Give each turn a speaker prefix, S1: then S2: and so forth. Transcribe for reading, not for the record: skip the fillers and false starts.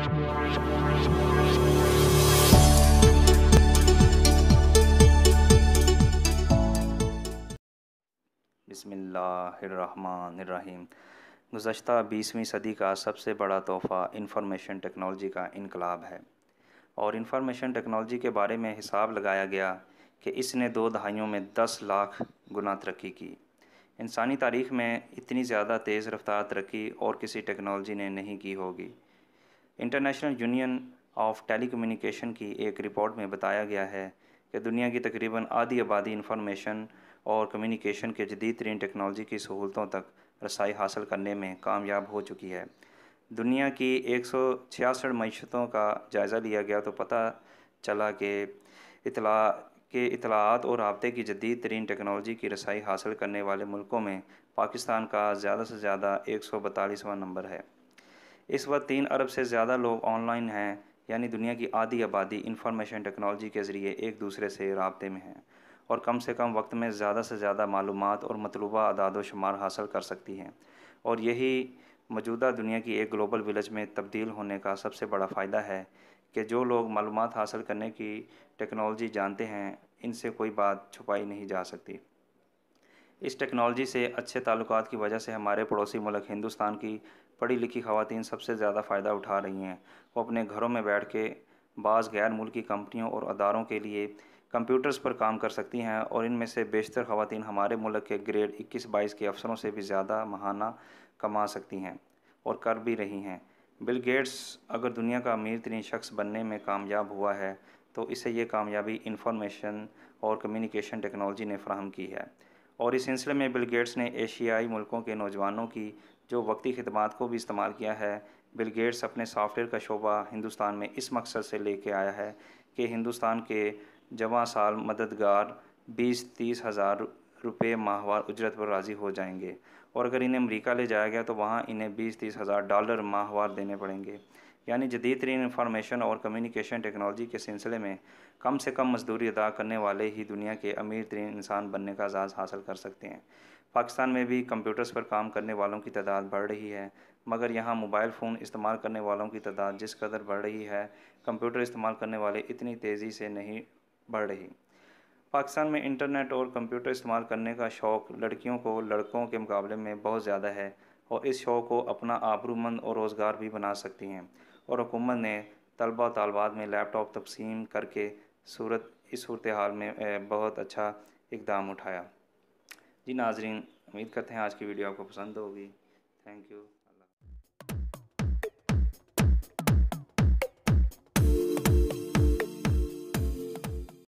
S1: بسم اللہ الرحمن الرحیم۔ گزشتہ 20ویں صدی کا سب سے بڑا تحفہ انفارمیشن ٹیکنالوجی کا انقلاب ہے، اور انفارمیشن ٹیکنالوجی کے بارے میں حساب لگایا گیا کہ اس نے 2 دہائیوں میں 10 لاکھ گنا ترقی کی۔ انسانی تاریخ میں اتنی زیادہ تیز رفتار ترقی اور کسی ٹیکنالوجی نے نہیں کی ہوگی۔ International union of telecommunication کی ایک رپورٹ میں بتایا گیا ہے کہ دنیا کی تقریباً آدھی آبادی انفارمیشن اور کمیونیکیشن کے جدید ترین ٹیکنالوجی کی سہولتوں تک رسائی حاصل کرنے میں کامیاب ہو چکی ہے۔ دنیا کی 166 معیشتوں کا جائزہ لیا گیا تو پتہ چلا کہ اطلاعات اور رابطے کی جدید ترین ٹیکنالوجی کی رسائی حاصل کرنے والے ملکوں میں پاکستان کا زیادہ سے زیادہ 142واں نمبر ہے۔ اس وقت 3 ارب سے زیادہ لوگ آن لائن ہیں، یعنی دنیا کی آدھی آبادی انفارمیشن ٹیکنالوجی کے ذریعے ایک دوسرے سے رابطے میں ہیں اور کم سے کم وقت میں زیادہ سے زیادہ معلومات اور مطلوبہ اعداد و شمار حاصل کر سکتی ہیں، اور یہی موجودہ دنیا کی ایک گلوبل ولیج میں تبدیل ہونے کا سب سے بڑا فائدہ ہے کہ جو لوگ معلومات حاصل کرنے کی ٹیکنالوجی جانتے ہیں، ان سے کوئی بات چھپائی نہیں جا سکتی۔ اس ٹیکنالوجی سے اچھے تعلقات کی وجہ سے ہمارے پڑوسی ملک ہندوستان کی پڑھی لکھی خواتین سب سے زیادہ فائدہ اٹھا رہی ہیں۔ وہ اپنے گھروں میں بیٹھ کے بعض غیر ملکی کمپنیوں اور اداروں کے لیے کمپیوٹرز پر کام کر سکتی ہیں، اور ان میں سے بیشتر خواتین ہمارے ملک کے گریڈ 21-22 کے افسروں سے بھی زیادہ ماہانہ کما سکتی ہیں اور کر بھی رہی ہیں۔ بل گیٹس اگر دنیا کا امیر ترین شخص بننے میں کامیاب ہوا ہے تو اسے یہ کامیابی انفارمیشن اور کمیونیکیشن ٹیکنالوجی نے فراہم کی ہے، اور اس سلسلے میں بل گیٹس نے ایشیائی ملکوں کے نوجوانوں کی جو وقتی خدمات کو بھی استعمال کیا ہے۔ بل گیٹس اپنے سافٹ ویئر کا شعبہ ہندوستان میں اس مقصد سے لے کے آیا ہے کہ ہندوستان کے جواں سال مددگار 20-30 ہزار روپے ماہوار اجرت پر راضی ہو جائیں گے، اور اگر انہیں امریکہ لے جایا گیا تو وہاں انہیں 20-30 ہزار ڈالر ماہوار دینے پڑیں گے۔ یعنی جدید ترین انفارمیشن اور کمیونیکیشن ٹیکنالوجی کے سلسلے میں کم سے کم مزدوری ادا کرنے والے ہی دنیا کے امیر ترین انسان بننے کا اعزاز حاصل کر سکتے ہیں۔ پاکستان میں بھی کمپیوٹرز پر کام کرنے والوں کی تعداد بڑھ رہی ہے، مگر یہاں موبائل فون استعمال کرنے والوں کی تعداد جس قدر بڑھ رہی ہے، کمپیوٹر استعمال کرنے والے اتنی تیزی سے نہیں بڑھ رہی۔ پاکستان میں انٹرنیٹ اور کمپیوٹر استعمال کرنے کا شوق لڑکیوں کو لڑکوں کے مقابلے میں بہت زیادہ ہے، اور اس شوق کو اپنا آبرومند اور روزگار بھی بنا سکتی ہیں، اور حکومت نے طلبہ و طالبات میں لیپ ٹاپ تقسیم کر کے اس صورتحال میں بہت اچھا اقدام اٹھایا۔ جی ناظرین، امید کرتے ہیں آج کی ویڈیو آپ کو پسند ہوگی۔ Thank you.